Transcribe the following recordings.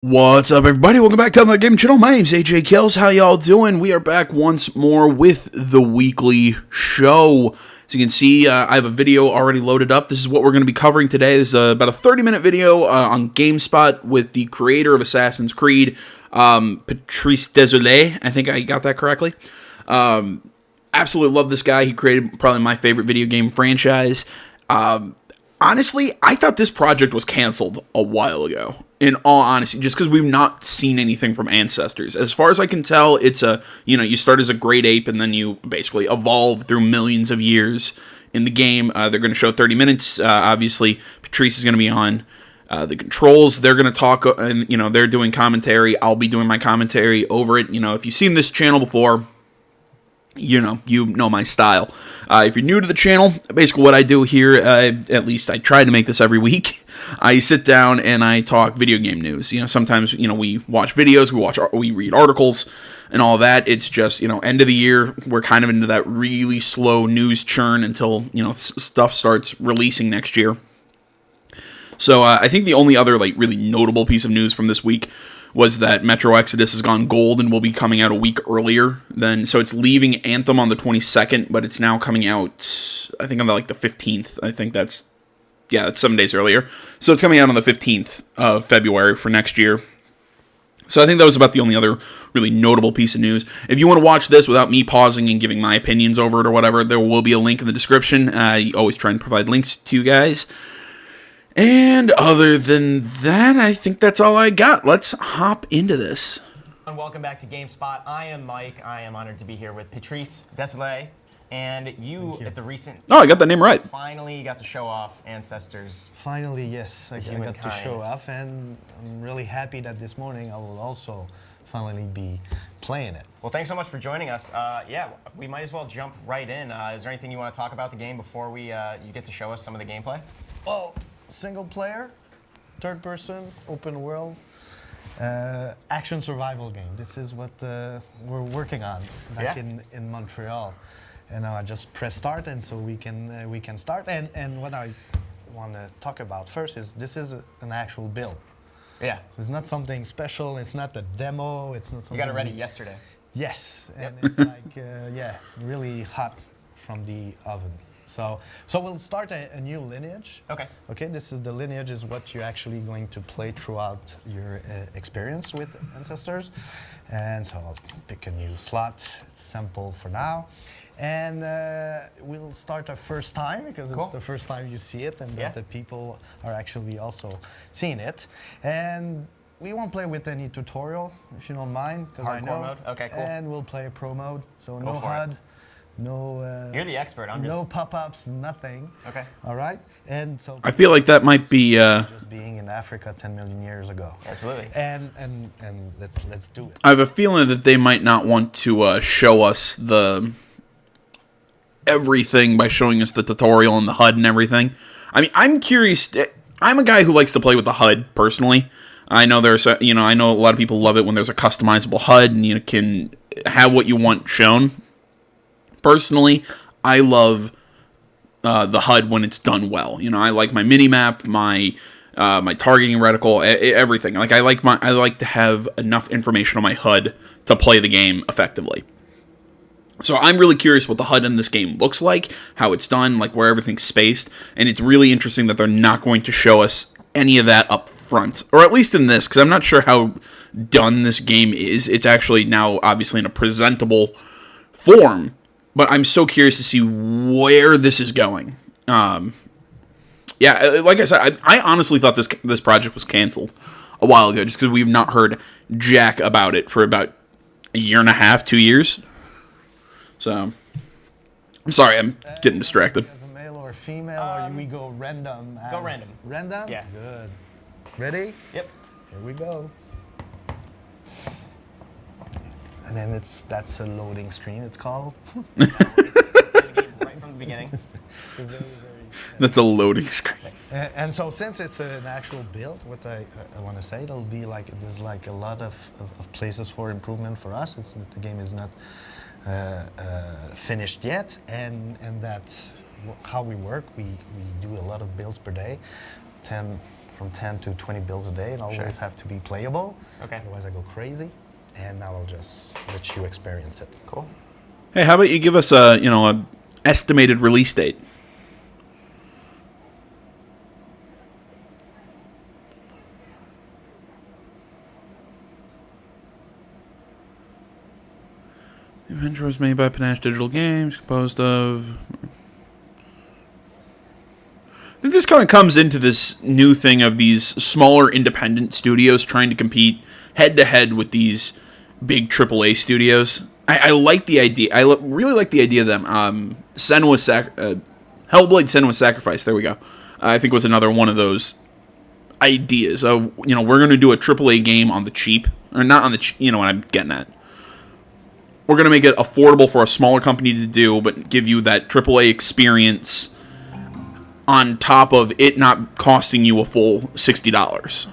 What's up, everybody? Welcome back to the Game Channel. My name's AJ Kills. How y'all doing? We are back once more with the weekly show. As you can see, I have a video already loaded up. This is what we're going to be covering today. This is about a 30-minute video on GameSpot with the creator of Assassin's Creed, Patrice Désolé. I think I got that correctly. Absolutely love this guy. He created probably my favorite video game franchise. Honestly, I thought this project was canceled a while ago. In all honesty, just because we've not seen anything from Ancestors. As far as I can tell, it's you start as a great ape and then you basically evolve through millions of years in the game. They're going to show 30 minutes. Obviously, Patrice is going to be on the controls. They're going to talk, and they're doing commentary. I'll be doing my commentary over it. If you've seen this channel before, you know my style. If you're new to the channel, basically what I do here, at least I try to make this every week. I sit down and I talk video game news. Sometimes we watch videos, we read articles, and all that. It's just end of the year, we're kind of into that really slow news churn until stuff starts releasing next year. So I think the only other really notable piece of news from this week was that Metro Exodus has gone gold and will be coming out a week earlier than, so it's leaving Anthem on the 22nd, but it's now coming out, I think on the 15th. I think that's 7 days earlier. So it's coming out on the 15th of February for next year. So I think that was about the only other really notable piece of news. If you want to watch this without me pausing and giving my opinions over it or whatever, there will be a link in the description. I always try and provide links to you guys. And other than that, I think that's all I got. Let's hop into this. And welcome back to GameSpot. I am Mike. I am honored to be here with Patrice Désolé. And you at the recent... Oh, I got that name right. Finally got to show off Ancestors. Finally, yes. I got to show off, and I'm really happy that this morning I will also finally be playing it. Well, thanks so much for joining us. We might as well jump right in. Is there anything you want to talk about the game before you get to show us some of the gameplay? Well, single player, third person, open world, action survival game. This is what we're working on back in Montreal. And now I just press start, and so we can start. And what I want to talk about first is this is an actual build. Yeah. It's not something special. It's not a demo. It's not something. You got it ready yesterday. Yes, and it's really hot from the oven. So we'll start a new lineage. Okay. Okay, this is the lineage is what you're actually going to play throughout your experience with Ancestors. And so I'll pick a new slot. It's simple for now. And we'll start our first time because it's the first time you see it and that the people are actually also seeing it. And we won't play with any tutorial, if you don't mind, because I know. Mode? Okay, cool. And we'll play a pro mode, so no HUD. No. You're the expert. I'm just... No pop-ups, nothing. Okay. All right. And so I feel like that might be just being in Africa 10 million years ago. Absolutely. And let's do it. I have a feeling that they might not want to show us the everything by showing us the tutorial and the HUD and everything. I mean, I'm curious. I'm a guy who likes to play with the HUD personally. I know there's I know a lot of people love it when there's a customizable HUD and you can have what you want shown. Personally, I love the HUD when it's done well. I like my minimap, my targeting reticle, everything. I like to have enough information on my HUD to play the game effectively. So I'm really curious what the HUD in this game looks like, how it's done, where everything's spaced, and it's really interesting that they're not going to show us any of that up front, or at least in this, because I'm not sure how done this game is. It's actually now obviously in a presentable form. But I'm so curious to see where this is going. Like I said, I honestly thought this project was canceled a while ago, just because we've not heard jack about it for about a year and a half, 2 years. So, I'm sorry, I'm getting distracted. As a male or female, or we go random? Go random. Random? Yeah. Good. Ready? Yep. Here we go. And then that's a loading screen, it's called. Right from the beginning. That's a loading screen. And so since it's an actual build, what I want to say, it'll be there's a lot of places for improvement for us. The game is not finished yet, and that's how we work. We do a lot of builds per day, 10 from 10 to 20 builds a day and always have to be playable. Okay. Otherwise I go crazy. And now I'll just let you experience it. Cool. Hey, how about you give us a estimated release date? The adventure was made by Panache Digital Games, composed of... I think this kind of comes into this new thing of these smaller independent studios trying to compete head-to-head with these big AAA studios. I like the idea. I really like the idea of them. Hellblade: Senua's Sacrifice, there we go. I think was another one of those ideas of, we're going to do a AAA game on the cheap. Or not on the cheap, you know what I'm getting at. We're going to make it affordable for a smaller company to do, but give you that AAA experience on top of it not costing you a full $60.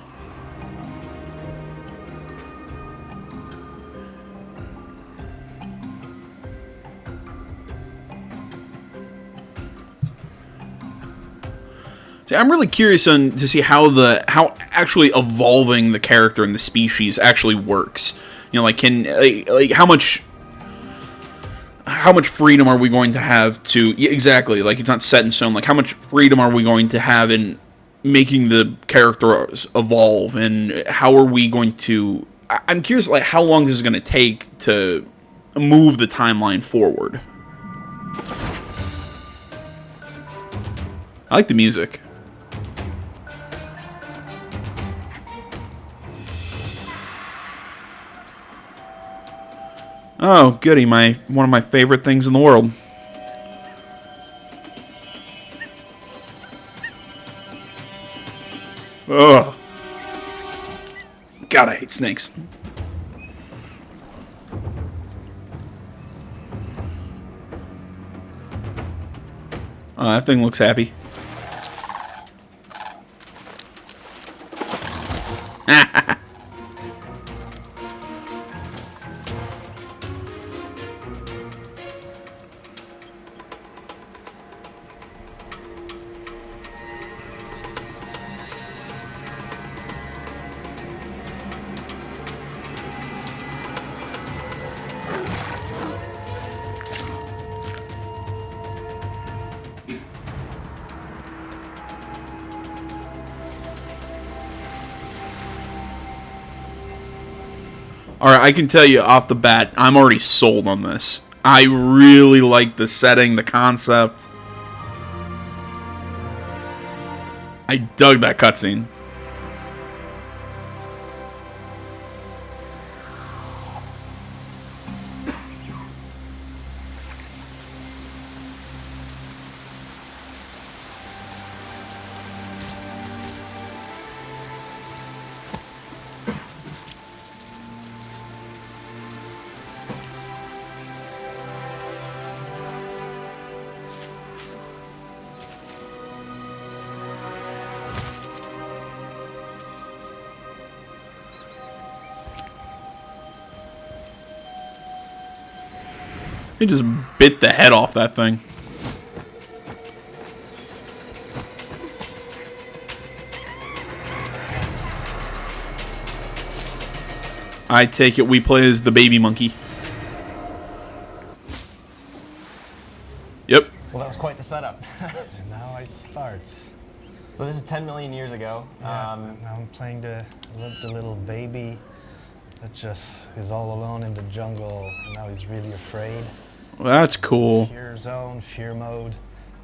See, I'm really curious to see how actually evolving the character and the species actually works. How much freedom are we going to have to... Yeah, exactly, it's not set in stone. How much freedom are we going to have in making the characters evolve, and how are we going to... I'm curious, how long this is going to take to move the timeline forward. I like the music. Oh, goody, one of my favorite things in the world. Ugh. God, I hate snakes. Oh, that thing looks happy. Alright, I can tell you off the bat, I'm already sold on this. I really like the setting, the concept. I dug that cutscene. He just bit the head off that thing. I take it we play as the baby monkey. Yep. Well, that was quite the setup. And now it starts. So this is 10 million years ago. Yeah, now I'm playing the little baby that just is all alone in the jungle, and now he's really afraid. Well, that's cool. Fear zone, fear mode.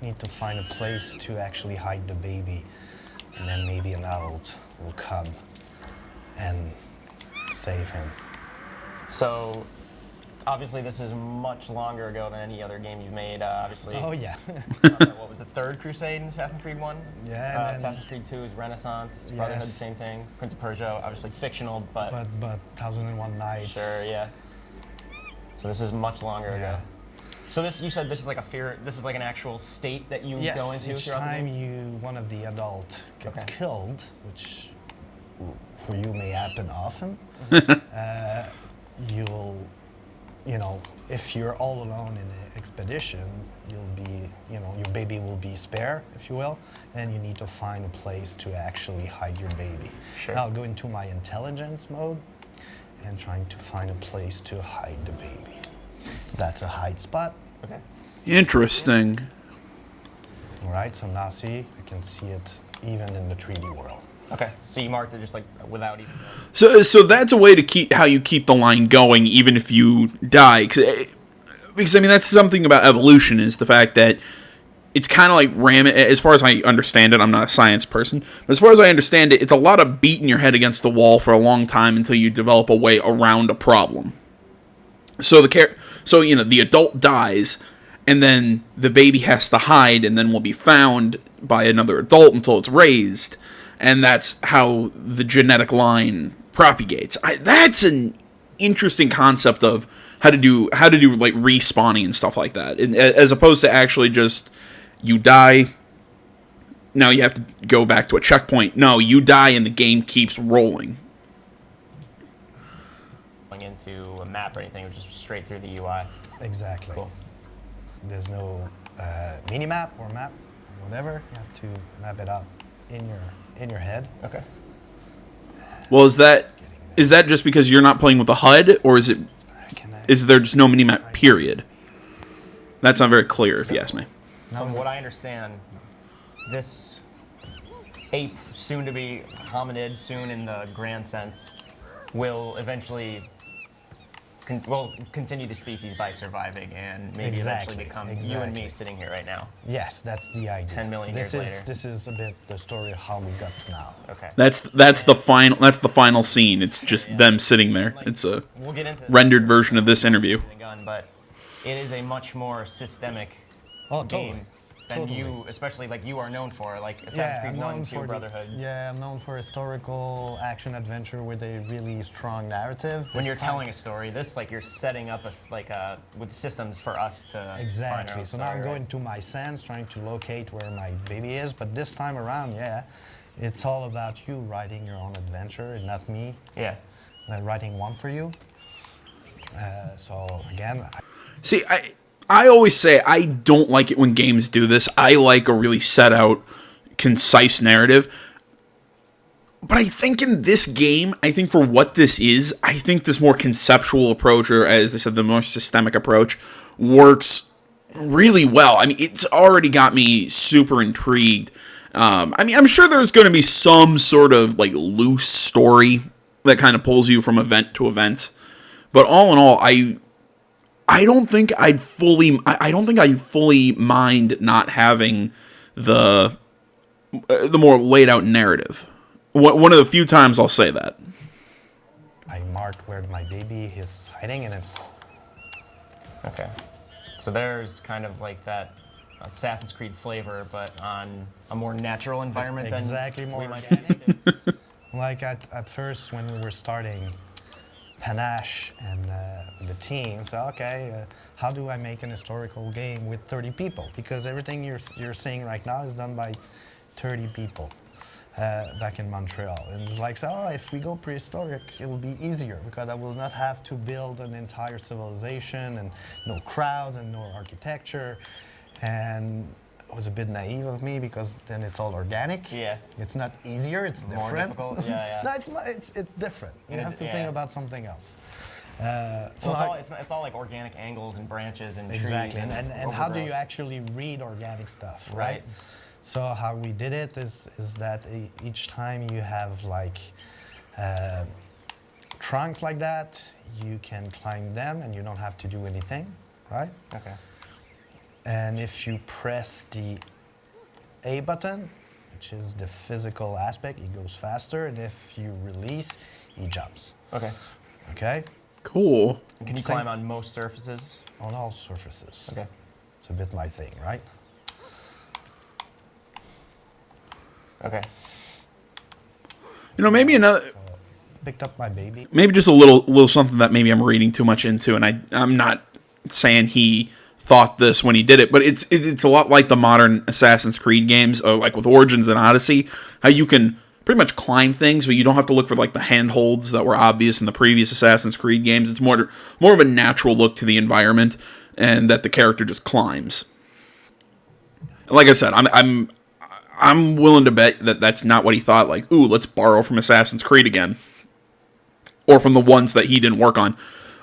Need to find a place to actually hide the baby, and then maybe an adult will come and save him. So, obviously, this is much longer ago than any other game you've made. Obviously, Oh yeah. what was the third Crusade in Assassin's Creed 1? Yeah, and then- Assassin's Creed 2 is Renaissance. Yes. Brotherhood, same thing. Prince of Persia, obviously fictional, but 1001 Nights. sure, yeah. So this is much longer Yeah. ago. So you said this is like this is like an actual state that you Yes, go into each throughout the time game? one of the adult gets Okay. killed, which for you may happen often, you'll if you're all alone in an expedition, you'll be, your baby will be spare, if you will, and you need to find a place to actually hide your baby. Sure. I'll go into my intelligence mode and trying to find a place to hide the baby. That's a hide spot. Okay. Interesting. All right, so now see, I can see it even in the 3D world. Okay. So you marked it just like without even. So that's a way to keep how you keep the line going, even if you die. Because I mean, that's something about evolution, is the fact that it's kind of like ramming. As far as I understand it, I'm not a science person, but as far as I understand it, it's a lot of beating your head against the wall for a long time until you develop a way around a problem. So the adult dies, and then the baby has to hide, and then will be found by another adult until it's raised, and that's how the genetic line propagates. That's an interesting concept of how to do like respawning and stuff like that, as opposed to actually just you die. Now you have to go back to a checkpoint. No, you die and the game keeps rolling. Into a map or anything, which is straight through the UI. Exactly. Cool. There's no mini map or map, whatever. You have to map it out in your head. Okay. Well, is that just because you're not playing with the HUD, or is there just no mini map? Period. That's not very clear, if you ask me. From what I understand, this ape, soon to be hominid, soon in the grand sense, will eventually continue the species by surviving and maybe eventually become you and me sitting here right now. Yes, that's the idea. 10 million years later. This is a bit the story of how we got to now. Okay. That's the final scene. It's just them sitting there. It's a We'll get into rendered version of this interview. But it is a much more systemic game than you, especially like you are known for, like Assassin's Creed 1, 2, Brotherhood. I'm known for historical action adventure with a really strong narrative. When you're telling a story, this like you're setting up with systems for us to find our own So now I'm going to my sense, trying to locate where my baby is. But this time around, it's all about you writing your own adventure and not me. Yeah. Writing one for you. So again. See, I always say I don't like it when games do this. I like a really set out, concise narrative. But I think in this game, for what this is, I think this more conceptual approach, or as I said, the more systemic approach, works really well. I mean, it's already got me super intrigued. I'm sure there's going to be some sort of like loose story that kind of pulls you from event to event. But all in all, I don't think I'd fully mind not having the more laid out narrative. One of the few times I'll say that. I marked where my baby is hiding, and then. Okay, so there's kind of like that Assassin's Creed flavor, but on a more natural environment. Exactly, more organic. Like at first when we were starting. Panache and the team. So how do I make an historical game with 30 people? Because everything you're seeing right now is done by 30 people back in Montreal. And it's like, if we go prehistoric, it will be easier because I will not have to build an entire civilization and no crowds and no architecture. And it was a bit naive of me because then it's all organic. Yeah. It's not easier, it's more different. difficult. Yeah. No, it's different. You have to think about something else. It's all like organic angles and branches and exactly. trees. And how do you actually read organic stuff, right? So how we did it is that each time you have like trunks like that, you can climb them and you don't have to do anything, right? Okay. And if you press the A button, which is the physical aspect, it goes faster. And if you release, he jumps. Okay. Okay? Cool. Can you climb on most surfaces? On all surfaces. Okay. It's a bit my thing, right? Okay. Maybe another... Picked up my baby. Maybe just a little something that maybe I'm reading too much into, and I'm not saying he thought this when he did it, but it's a lot like the modern Assassin's Creed games, like with Origins and Odyssey, how you can pretty much climb things, but you don't have to look for like the handholds that were obvious in the previous Assassin's Creed games. It's more of a natural look to the environment, and that the character just climbs. And like I said, I'm willing to bet that that's not what he thought. Like, ooh, let's borrow from Assassin's Creed again, or from the ones that he didn't work on.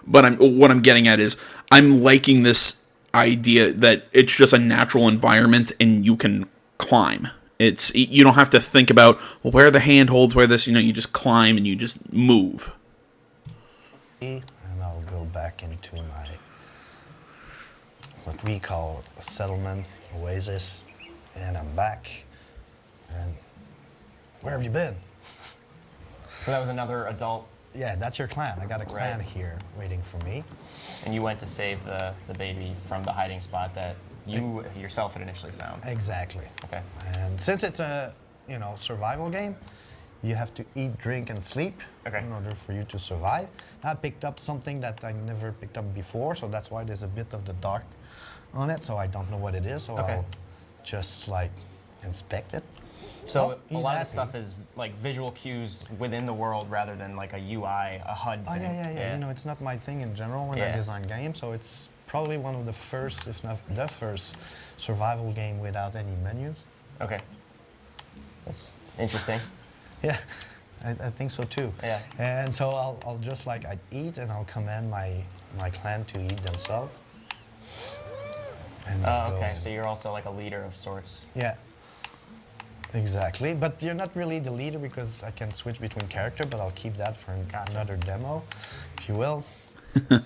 But what I'm getting at is I'm liking this idea that it's just a natural environment and you can climb. You don't have to think about, well, where are the handholds, where this, you just climb and you just move. And I'll go back into my, what we call a settlement, oasis, and I'm back. And where have you been? So that was another adult. Yeah, that's your clan. I got a clan Right. here waiting for me. And you went to save the baby from the hiding spot that you yourself had initially found. Exactly. Okay. And since it's a survival game, you have to eat, drink, and sleep in order for you to survive. I picked up something that I never picked up before, so that's why there's a bit of the dark on it. So I don't know what it is, so I'll just like inspect it. So a he's lot happy. of stuff is like visual cues within the world rather than like a UI, a HUD Oh thing. yeah. It's not my thing in general when I design games, so it's probably one of the first, if not the first, survival game without any menus. Okay. That's interesting. Yeah, I think so too. Yeah. And so I'll just like I eat and I'll command my clan to eat themselves. And Oh, okay. So you're also like a leader of sorts. yeah. Exactly, but you're not really the leader because I can switch between character, but I'll keep that for another demo, if you will.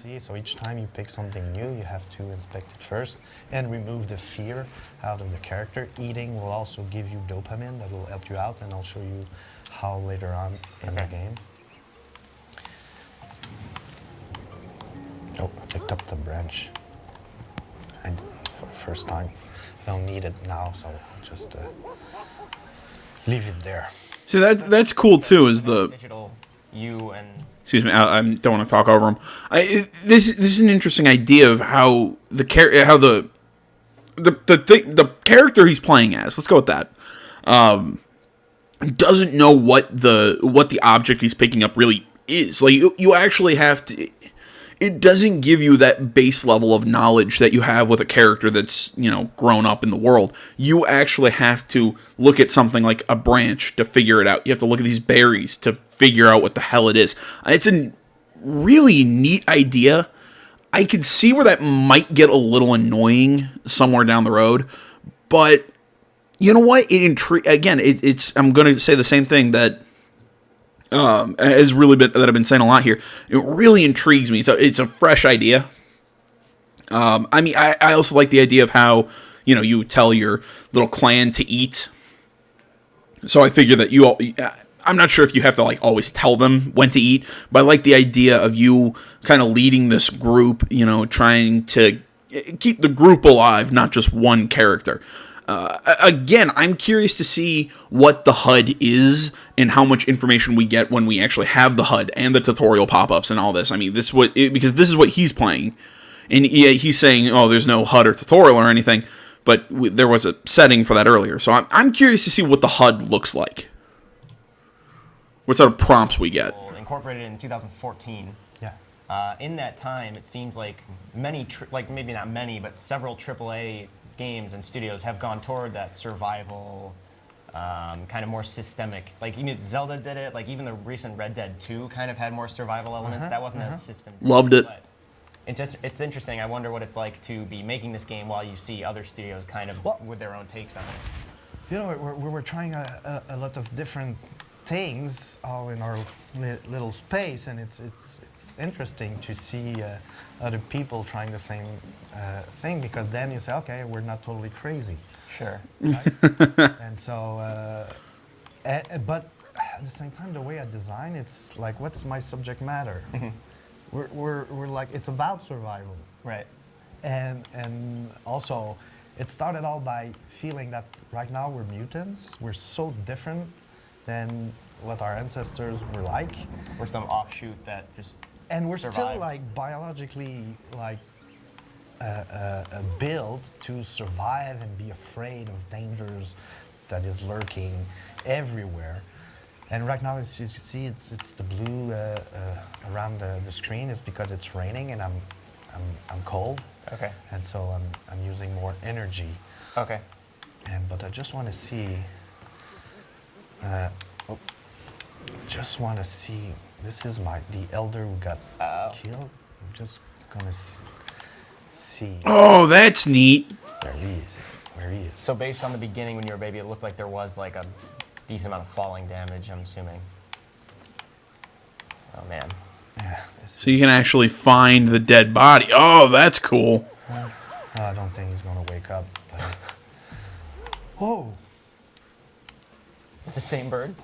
See, so each time you pick something new, you have to inspect it first and remove the fear out of the character. Eating will also give you dopamine that will help you out, and I'll show you how later on in the game. Oh, I picked up the branch. And for the first time, I don't need it now, so I'll just leave it there. See, that's cool too. Is the digital you and excuse me, I don't want to talk over him. This is an interesting idea of how the character he's playing as. Let's go with that. Doesn't know what the object he's picking up really is. Like you actually have to. It doesn't give you that base level of knowledge that you have with a character that's, grown up in the world. You actually have to look at something like a branch to figure it out. You have to look at these berries to figure out what the hell it is. It's a really neat idea. I could see where that might get a little annoying somewhere down the road, but you know what? I'm going to say the same thing that that I've been saying a lot here. It really intrigues me. It's a fresh idea. I also like the idea of how, you tell your little clan to eat. So I figure that I'm not sure if you have to always tell them when to eat, but I like the idea of you kind of leading this group, trying to keep the group alive, not just one character. Again, I'm curious to see what the HUD is and how much information we get when we actually have the HUD and the tutorial pop-ups and all this. I mean, because this is what he's playing, and he's saying, "Oh, there's no HUD or tutorial or anything," but there was a setting for that earlier. So I'm curious to see what the HUD looks like. What sort of prompts we get? incorporated in 2014. Yeah. In that time, it seems like maybe not many, but several AAA games and studios have gone toward that survival, kind of more systemic. Like Zelda did it. Like even the recent Red Dead 2 kind of had more survival elements. That wasn't as system. Loved it. But it's interesting. I wonder what it's like to be making this game while you see other studios kind of with their own takes on it. We're trying a lot of different things all in our little space, and it's interesting to see other people trying the same thing, because then you say, okay, we're not totally crazy. Sure. Right? And so, but at the same time, the way I design, it's like, what's my subject matter? We're like, it's about survival. Right. And also, it started all by feeling that right now we're mutants. We're so different than what our ancestors were like. We're some offshoot that just And we're survived. still like biologically built to survive and be afraid of dangers that is lurking everywhere. And right now, as you can see, it's the blue around the screen is because it's raining and I'm cold. Okay. And so I'm using more energy. Okay. But I just want to see. Just want to see. This is the elder who got killed. I'm just gonna see. Oh, that's neat. Where he is. Where he is. So based on the beginning when you were a baby, it looked like there was like a decent amount of falling damage, I'm assuming. Oh man. Yeah. So you can actually find the dead body. Oh, that's cool. I don't think he's gonna wake up. But... Whoa. The same bird?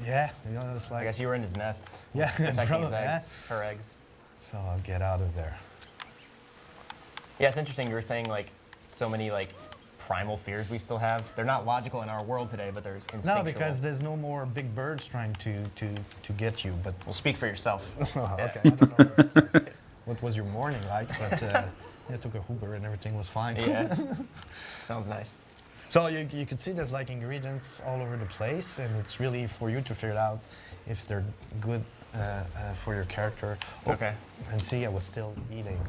Yeah, it's I like. guess you were in his nest. Yeah, Protecting probably, his eggs, her eggs. So I'll get out of there. Yeah, it's interesting. You were saying like so many like primal fears we still have. They're not logical in our world today, but there's instinctual. No, because there's no more big birds trying to get you. But Well, speak for yourself. oh, Yeah. okay, I don't know the rest of it. What was your morning like? But I took a Uber and everything was fine. Yeah. Sounds nice. So you can see there's like ingredients all over the place, and it's really for you to figure out if they're good for your character. Oh, Okay. And see, I was still eating.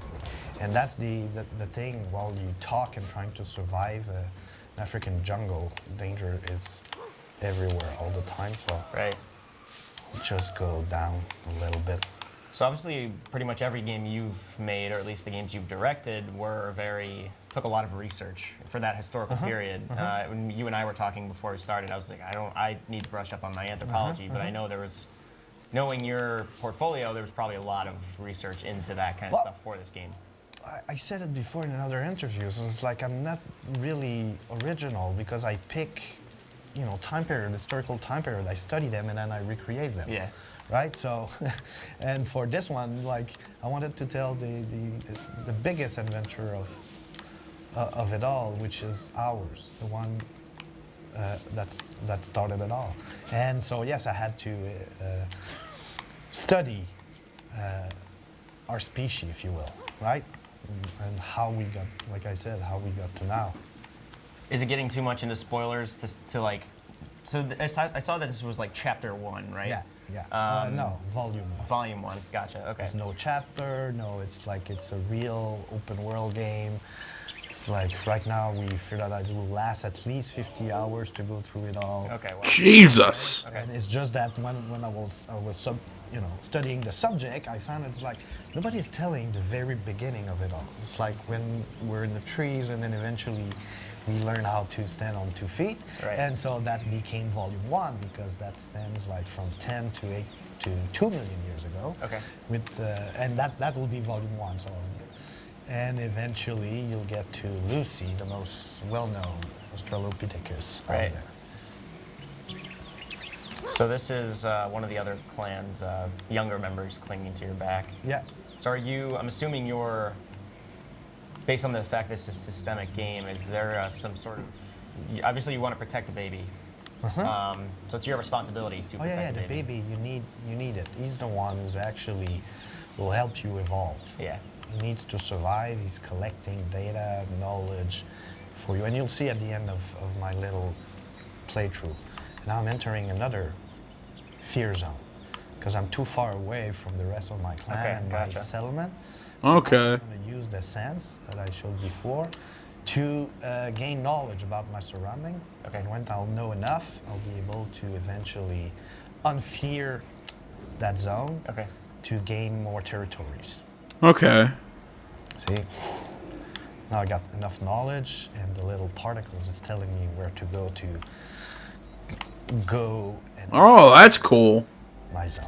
And that's the thing, while you talk and trying to survive an African jungle, danger is everywhere all the time, so Right. just go down a little bit. So obviously, pretty much every game you've made, or at least the games you've directed, took a lot of research for that historical period. When you and I were talking before we started, I was like, I need to brush up on my anthropology, but I know knowing your portfolio, there was probably a lot of research into that kind of stuff for this game. I said it before in another interview, so it's like I'm not really original because I pick, historical time period, I study them and then I recreate them. Yeah. Right? So, and for this one, like, I wanted to tell the biggest adventure of it all, which is ours, the one that started it all. And so, yes, I had to study our species, if you will, right? And how we got, like I said, how we got to now. Is it getting too much into spoilers to like? So I saw that this was like chapter 1, right? Yeah. No, volume 1. Volume 1. Gotcha. Okay. There's no chapter. No, it's a real open world game. It's like right now we figured out that it will last at least 50 hours to go through it all. Okay. Well. Jesus. Okay. And it's just that when I was studying the subject, I found it's like nobody's telling the very beginning of it all. It's like when we're in the trees and then eventually we learn how to stand on 2 feet. Right. And so that became volume 1 because that stands like from 10 to 8 to 2 million years ago. Okay. And that will be volume 1. So, and eventually you'll get to Lucy, the most well-known Australopithecus out Right. there. So this is one of the other clan's younger members clinging to your back. Yeah. So I'm assuming you're, based on the fact that it's a systemic game, is there some sort of, obviously you want to protect the baby. So it's your responsibility to protect the baby, you need it. He's the one who's actually will help you evolve. Yeah. He needs to survive. He's collecting data, knowledge for you. And you'll see at the end of my little playthrough. Now I'm entering another fear zone because I'm too far away from the rest of my clan and my settlement. Okay. I'm going to use the sense that I showed before to gain knowledge about my surrounding. Okay. And when I'll know enough, I'll be able to eventually unfear that zone to gain more territories. Okay. See? Now I got enough knowledge and the little particles is telling me where to go and Oh, that's cool. my zone.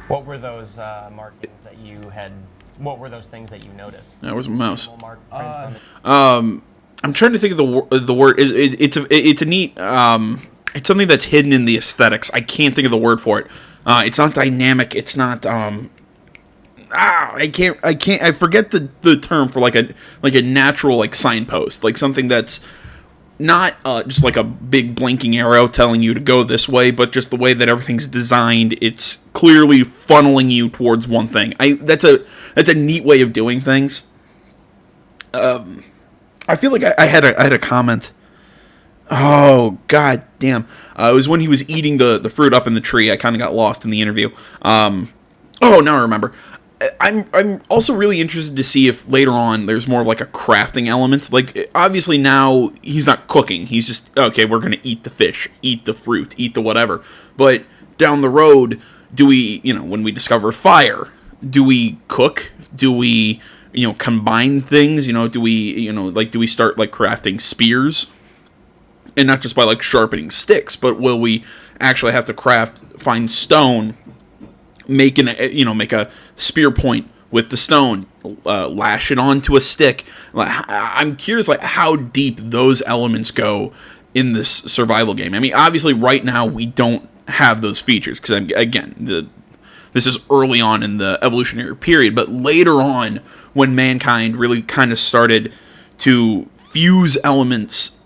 What were those markings that you had? What were those things that you noticed? That was a mouse. Animal mark prints on the- I'm trying to think of the word. It's a neat. It's something that's hidden in the aesthetics. I can't think of the word for it. It's not dynamic. It's not. I can't. I forget the term for like a natural like signpost, like something that's not just like a big blinking arrow telling you to go this way, but just the way that everything's designed. It's clearly funneling you towards one thing. That's a neat way of doing things. I feel like I had a comment Oh, god damn. It was when he was eating the fruit up in the tree. I kind of got lost in the interview. Oh, now I remember. I'm also really interested to see if later on there's more of like a crafting element. Like, obviously now he's not cooking. He's just, okay, we're going to eat the fish, eat the fruit, eat the whatever. But down the road, do we, when we discover fire, do we cook? Do we, combine things? Do we, do we start like crafting spears? And not just by like sharpening sticks, but will we actually have to find stone, make a spear point with the stone, lash it onto a stick? I'm curious, like, how deep those elements go in this survival game. I mean, obviously, right now we don't have those features because, again, this is early on in the evolutionary period. But later on, when mankind really kind of started to fuse elements,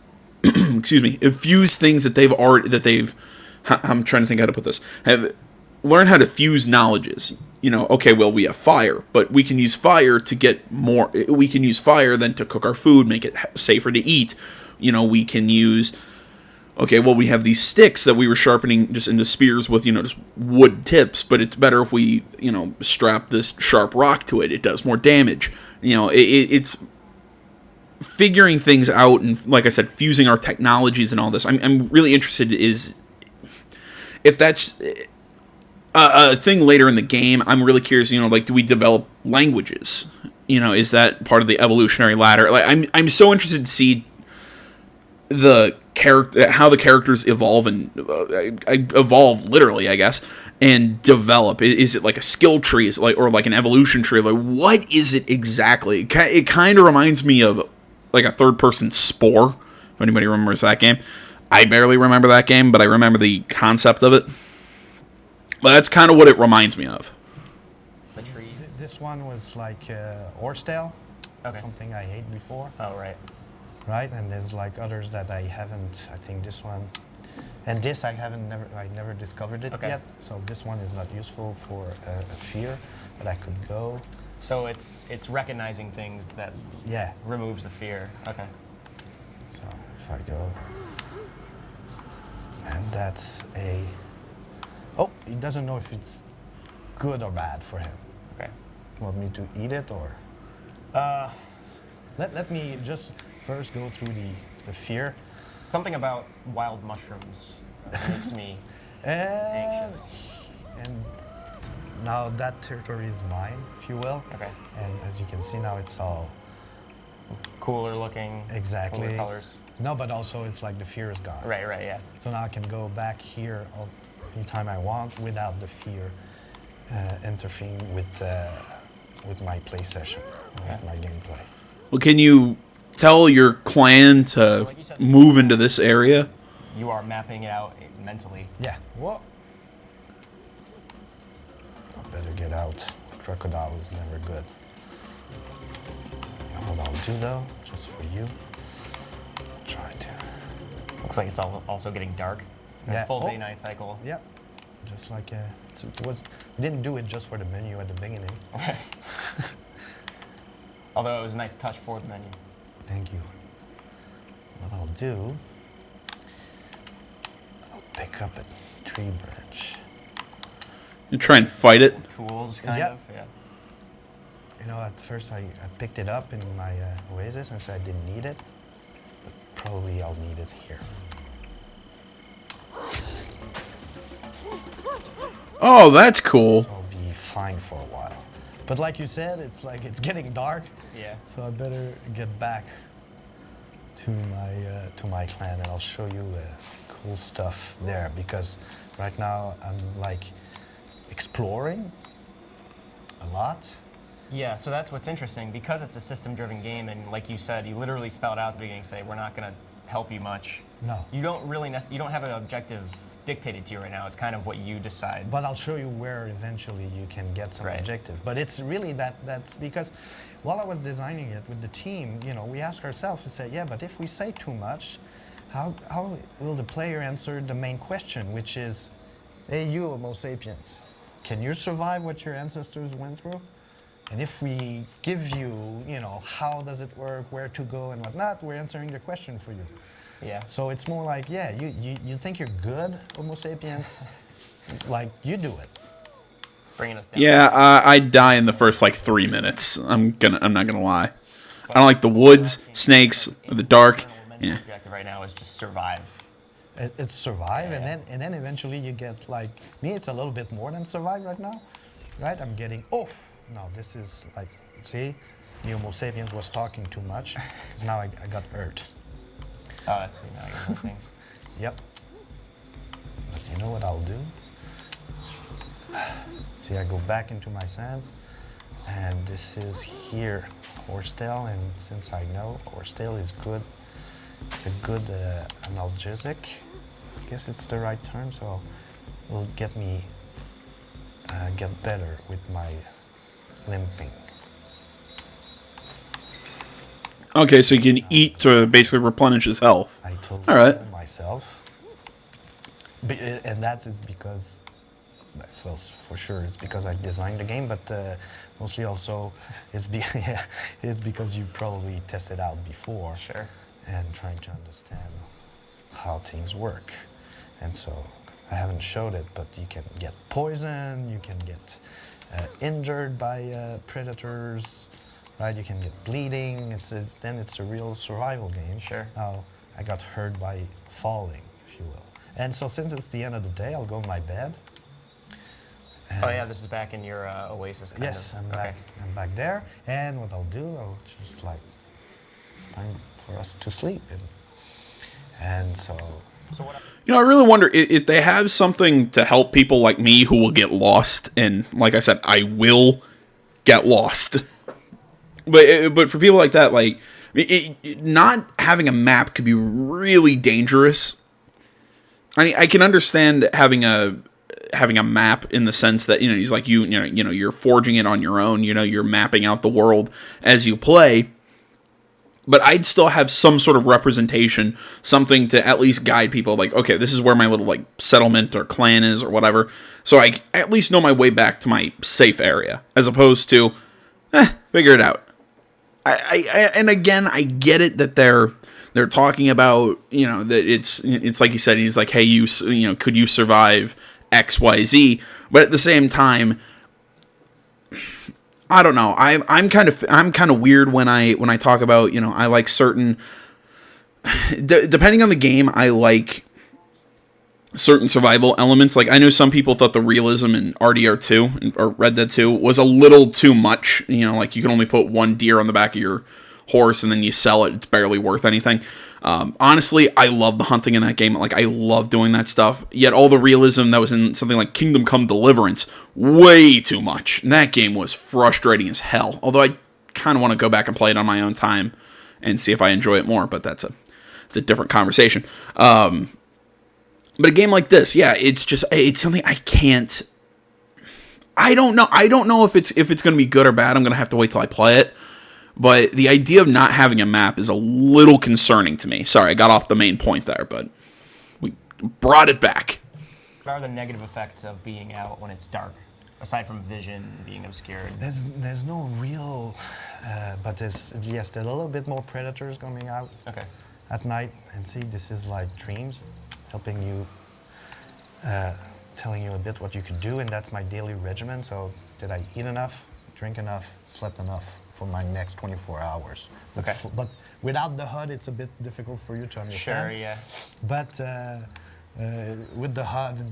fuse things I'm trying to think how to put this. Learn how to fuse knowledges. Okay, well, we have fire, but we can use fire to get more. We can use fire then to cook our food, make it safer to eat. We can use. Okay, well, we have these sticks that we were sharpening just into spears with, just wood tips, but it's better if we, strap this sharp rock to it. It does more damage. It's figuring things out, and like I said, fusing our technologies and all this. I'm really interested is if that's a thing later in the game. I'm really curious, like, do we develop languages? Is that part of the evolutionary ladder? Like, I'm so interested to see how the characters evolve and evolve literally, I guess, and develop. Is it like a skill tree? Is it like, or like an evolution tree? Like, what is it exactly? It kind of reminds me of like a third-person Spore, if anybody remembers that game. I barely remember that game, but I remember the concept of it. But that's kind of what it reminds me of. The trees. This one was like Horsetail, Okay. something I ate before, Oh, right. right? And there's like others that I haven't. I think this one, and this I never discovered it Okay. yet. So this one is not useful for a fear, but I could go. So it's recognizing things that Yeah. removes the fear. Okay. So if I go, and that's a. Oh, he doesn't know if it's good or bad for him. Okay. Want me to eat it or? Let me just first go through the fear. Something about wild mushrooms makes me And, anxious. and now that territory is mine, if you will. Okay. And as you can see now, it's all Cooler looking. exactly. Cooler colors. No, but also it's like the fear is gone. Right. Right. Yeah. So now I can go back here anytime I want without the fear interfering with my play session, with my gameplay. Well, can you tell your clan to like you said- move into this area? You are mapping it out mentally. Yeah. Whoa. I better get out. Crocodile is never good. You know what I'll do though, just for you. Try to. Looks like it's also getting dark. Yeah. Full Oh. day-night cycle. Yep. Just like we didn't do it just for the menu at the beginning. Okay. Although it was a nice touch for the menu. Thank you. What I'll do, I'll pick up a tree branch. You try and fight it. Tools, kind Yeah. of. Yeah. You know, at first I picked it up in my Oasis and said I didn't need it, but probably I'll need it here. Oh, that's cool. So I'll be fine for a while. But like you said, it's like it's getting dark, Yeah. so I better get back to my clan and I'll show you cool stuff there because right now I'm like exploring a lot. Yeah, so that's what's interesting. Because it's a system-driven game, and like you said, you literally spelled out at the beginning, say, we're not going to help you much. No. You don't really you don't have an objective dictated to you right now. It's kind of what you decide. But I'll show you where eventually you can get some Right. objective. But it's really that's because while I was designing it with the team, you know, we ask ourselves to say, yeah, but if we say too much, how will the player answer the main question, which is, hey, you Homo sapiens, can you survive what your ancestors went through? And if we give you, you know, how does it work, where to go and whatnot, we're answering the question for you. Yeah. So it's more like, yeah, you think you're good, Homo sapiens, like you do it. Bringing us down. Yeah, I die in the first like 3 minutes. I'm not gonna lie. I don't like the woods, snakes, or the dark. Yeah. Objective right now is just survive. It's survive, Yeah. and then eventually you get like me. It's a little bit more than survive right now, right? I'm getting no, this is like see, the Homo sapiens was talking too much, because now I got hurt. Oh, I see. Now you're listening. Yep. But you know what I'll do? See, I go back into my sense, and this is here, horsetail, and since I know horsetail is good, it's a good analgesic. I guess it's the right term, so it will get me get better with my limping. Okay, so you can eat to basically replenish his health. I told All right. myself, and that's it's because, well, for sure, it's because I designed the game, but mostly also yeah, it's because you probably tested out before. Sure. And trying to understand how things work. And so I haven't showed it, but you can get poisoned, you can get injured by predators, right? You can get bleeding. Then it's a real survival game. Sure. Now I got hurt by falling, if you will. And so since it's the end of the day, I'll go to my bed. Oh yeah, this is back in your oasis. Yes, I'm back. I'm back there. And what I'll do, I'll just like, it's time for us to sleep. And so. You know, I really wonder if they have something to help people like me who will get lost. And like I said, I will get lost. But for people like that, like not having a map could be really dangerous. I can understand having a map in the sense that, you know, he's like you're forging it on your own. You know, you're mapping out the world as you play. But I'd still have some sort of representation, something to at least guide people. Like, okay, this is where my little like settlement or clan is or whatever. So I at least know my way back to my safe area, as opposed to, figure it out. And again, I get it that they're talking about, you know, that it's like he said, he's like, hey, you know, could you survive XYZ? But at the same time, I don't know. I'm kind of weird when I talk about, you know, I like certain depending on the game, I like certain survival elements. Like I know some people thought the realism in RDR2 or Red Dead 2 was a little too much, you know, like you can only put one deer on the back of your horse and then you sell it, it's barely worth anything. Honestly, I love the hunting in that game. Like, I love doing that stuff. Yet all the realism that was in something like Kingdom Come Deliverance, way too much. And that game was frustrating as hell. Although I kind of want to go back and play it on my own time and see if I enjoy it more. But it's a different conversation. But a game like this, yeah, it's something I can't. I don't know. I don't know if it's going to be good or bad. I'm going to have to wait till I play it. But the idea of not having a map is a little concerning to me. Sorry, I got off the main point there, but we brought it back. What are the negative effects of being out when it's dark, aside from vision being obscured? There's no real, but there's a little bit more predators coming out at night. And see, this is like dreams, helping you, telling you a bit what you could do, and that's my daily regimen. So did I eat enough, drink enough, slept enough for my next 24 hours. But without the HUD, it's a bit difficult for you to understand. Sure, yeah. But with the HUD,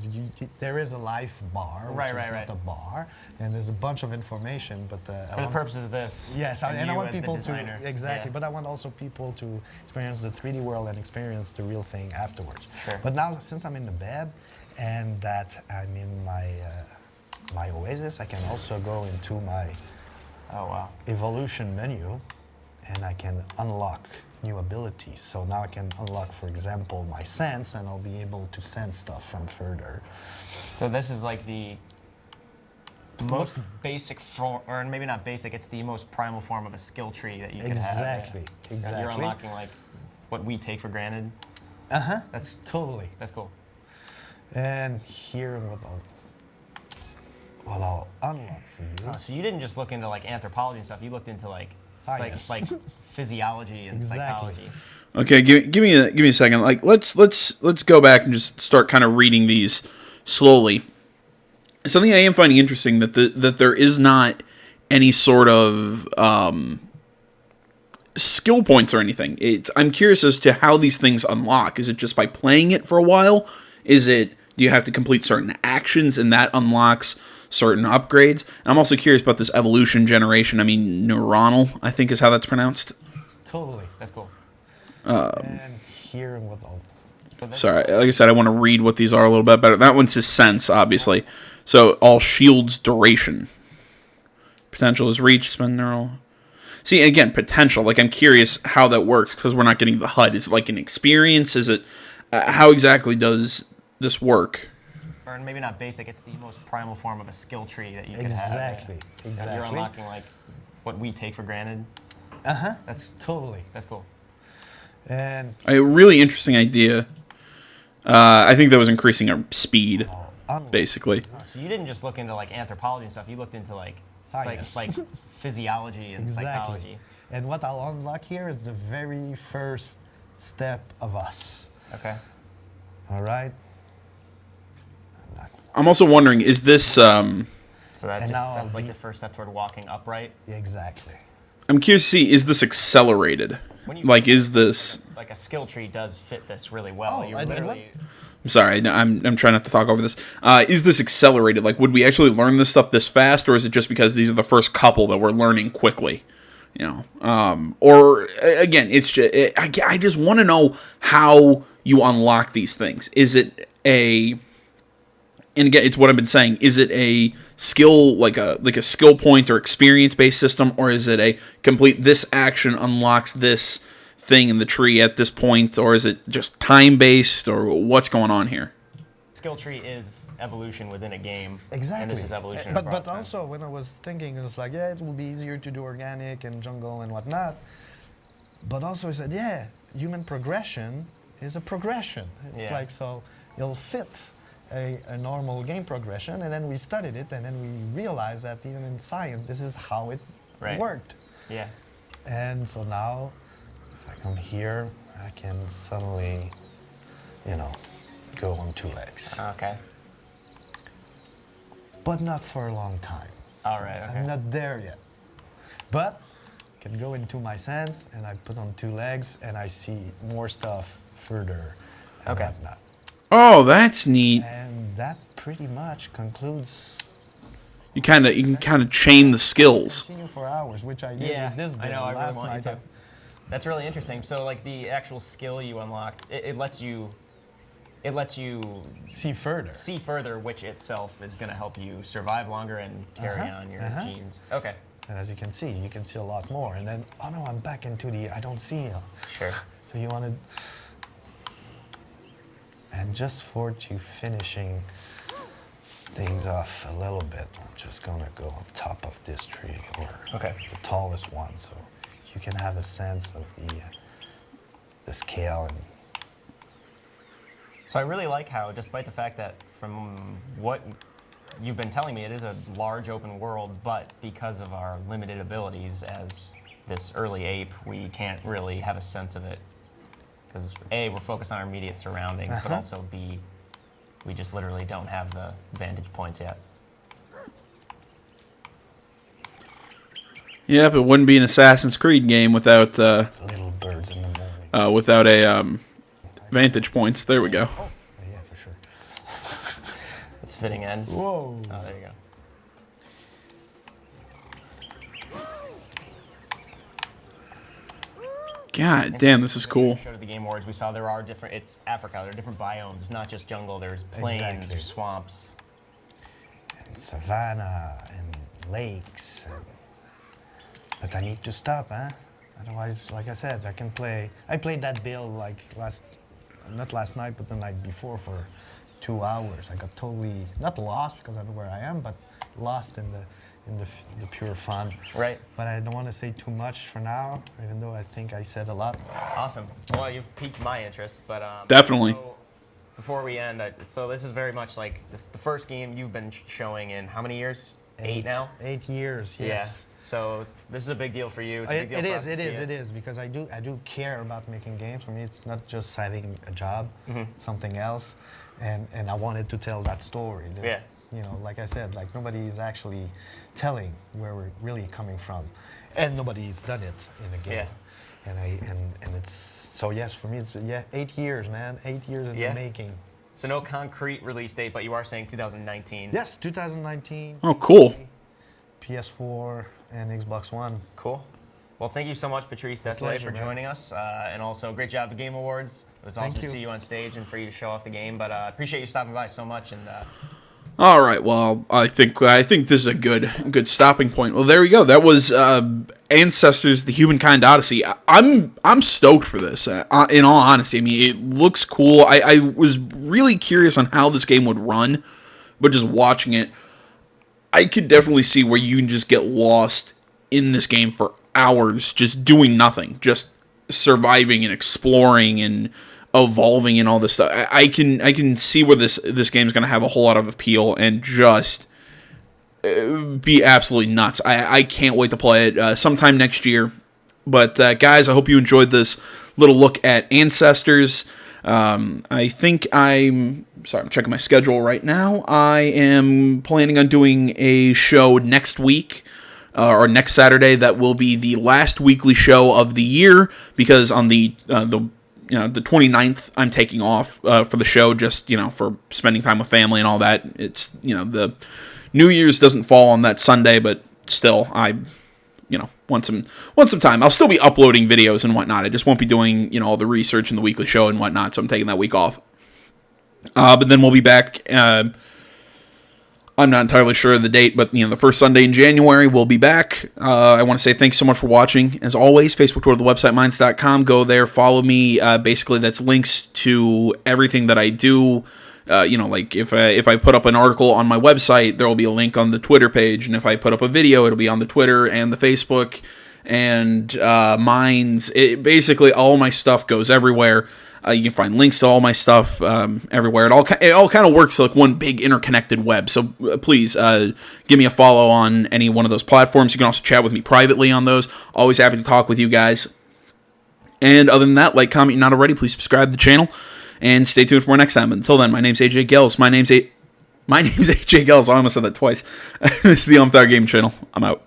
there is a life bar, which is not a bar, and there's a bunch of information. But for the purposes of this, yes, and I want people to exactly. Yeah. But I want also people to experience the 3D world and experience the real thing afterwards. Sure. But now, since I'm in the bed, and that I'm in my oasis, I can also go into my evolution menu, and I can unlock new abilities. So now I can unlock, for example, my sense, and I'll be able to sense stuff from further. So this is like the most basic form, or maybe not basic, it's the most primal form of a skill tree that you could have. Exactly. You're unlocking like what we take for granted. That's totally. That's cool. And here what I'll unlock for you. Oh, so you didn't just look into like anthropology and stuff. You looked into like Science. like physiology and Exactly. psychology. Okay, give me a second. Like let's go back and just start kind of reading these slowly. Something I am finding interesting that there is not any sort of skill points or anything. I'm curious as to how these things unlock. Is it just by playing it for a while? Do you have to complete certain actions and that unlocks certain upgrades? And I'm also curious about this evolution generation. I mean, neuronal, I think is how that's pronounced. Totally. That's cool. And hearing what all. Sorry, like I said, I want to read what these are a little bit better. That one's his sense, obviously. So, all shields duration. Potential is reach, spend neural. See, again, potential. Like, I'm curious how that works, because we're not getting the HUD. Is it like an experience? Is it... how exactly does this work? Or maybe not basic, it's the most primal form of a skill tree that you could Exactly. have. So Exactly. you're unlocking, like, what we take for granted. That's Totally. That's cool. And A really interesting idea. I think that was increasing our speed, basically. Oh, so you didn't just look into, like, anthropology and stuff. You looked into, like, Science. like physiology and psychology. And what I'll unlock here is the very first step of us. Okay. All right? I'm also wondering, is this... So that And now that's I'll like be- the first step toward walking upright. Exactly. I'm curious to see, is this accelerated? When you- Like, is this... Like a skill tree does fit this really well. Oh, You're and literally I'm sorry, I'm trying not to talk over this. Is this accelerated? Like, would we actually learn this stuff this fast, or is it just because these are the first couple that we're learning quickly? You know, or again, it's just I just want to know how you unlock these things. Is it a... And again, it's what I've been saying. Is it a skill, like a skill point or experience-based system, or is it a complete this action unlocks this thing in the tree at this point, or is it just time-based, or what's going on here? skill tree is evolution within a game. Exactly. And this is evolution. in a But broad sense. also, when I was thinking, it was like, yeah, it will be easier to do organic and jungle and whatnot. But also, I said, yeah, human progression is a progression. It's Yeah. like, so it'll fit a normal game progression. And then we studied it, and then we realized that even in science, this is how it Right. worked. Yeah. And so now, if I come here, I can suddenly, you know, go on two legs. Okay. But not for a long time. All right. Okay. I'm not there yet. But I can go into my sense, and I put on two legs, and I see more stuff further and Okay. whatnot. Oh, that's neat. And that pretty much concludes. You can kind of chain the skills. Continue for hours, which I did Yeah. with this I build know. I really last want you night. to. That's really interesting. So, like the actual skill you unlocked, it lets you See further. see further, which itself is going to help you survive longer and carry on your genes. Okay. And as you can see a lot more. And then, oh no, I'm back into the, I don't see. Sure. So you want to, and just for to finishing things off a little bit, I'm just gonna go on top of this tree, or Okay. the tallest one, so you can have a sense of the scale. And So I really like how, despite the fact that from what you've been telling me, it is a large open world, but because of our limited abilities as this early ape, we can't really have a sense of it. Because A, we're focused on our immediate surroundings, but also B, we just literally don't have the vantage points yet. Yep, it wouldn't be an Assassin's Creed game without little birds in the morning. without a vantage points. There we go. Oh, yeah, for sure. It's fitting end. Whoa. Oh, there you go. God damn, this is cool. Showed at the Game Awards, we saw there are different. It's Africa. There are different biomes. It's not just jungle. There's plains, Exactly. there's swamps. And savanna and lakes. But I need to stop, huh? Otherwise, like I said, I can play. I played that build like not last night, but the night before for 2 hours. I got totally, not lost because I know where I am, but lost in the pure fun. Right. But I don't want to say too much for now, even though I think I said a lot. Awesome. Well, you've piqued my interest, but Definitely. So before we end, so this is very much like the first game you've been showing in how many years? 8 now? 8 years, yes. Yeah. So this is a big deal for you. It's a big deal for us to see it is, because I do care about making games. For me, it's not just having a job, it's something else, and I wanted to tell that story. Yeah. You know, like I said, like nobody is actually telling where we're really coming from, and nobody's done it in a game. Yeah. And it's so yes, for me it's 8 years, man, 8 years in the making. So no concrete release date, but you are saying 2019. Yes, 2019. Oh, cool. PS4 and Xbox One. Cool. Well, thank you so much, Patrice Deslay, for joining us. And also, great job at the Game Awards. It was awesome to see you on stage and for you to show off the game. But I appreciate you stopping by so much. And all right, well, I think this is a good stopping point. Well, there we go. That was Ancestors: The Humankind Odyssey. I'm stoked for this. In all honesty, I mean, it looks cool. I was really curious on how this game would run, but just watching it, I could definitely see where you can just get lost in this game for hours, just doing nothing, just surviving and exploring and evolving and all this stuff. I can see where this game is going to have a whole lot of appeal and just be absolutely nuts. I can't wait to play it sometime next year. But guys, I hope you enjoyed this little look at Ancestors. I think I'm checking my schedule right now. I am planning on doing a show next week, or next Saturday. That will be the last weekly show of the year, because on the 29th, I'm taking off for the show, just, for spending time with family and all that. It's, the New Year's doesn't fall on that Sunday, but still, I want some time. I'll still be uploading videos and whatnot. I just won't be doing, all the research in the weekly show and whatnot, so I'm taking that week off. But then we'll be back. I'm not entirely sure of the date, but the first Sunday in January, we'll be back. I want to say thanks so much for watching. As always, Facebook, Twitter, the website, minds.com. Go there, follow me. Basically, that's links to everything that I do. Like if I put up an article on my website, there will be a link on the Twitter page, and if I put up a video, it'll be on the Twitter and the Facebook and Minds. Basically, all my stuff goes everywhere. You can find links to all my stuff everywhere. It all kind of works like one big interconnected web. So please give me a follow on any one of those platforms. You can also chat with me privately on those. Always happy to talk with you guys. And other than that, like, comment, you're not already, please subscribe to the channel. And stay tuned for more next time. Until then, my name's AJ Gels. My name's AJ Gels. I almost said that twice. This is the Humankind Game channel. I'm out.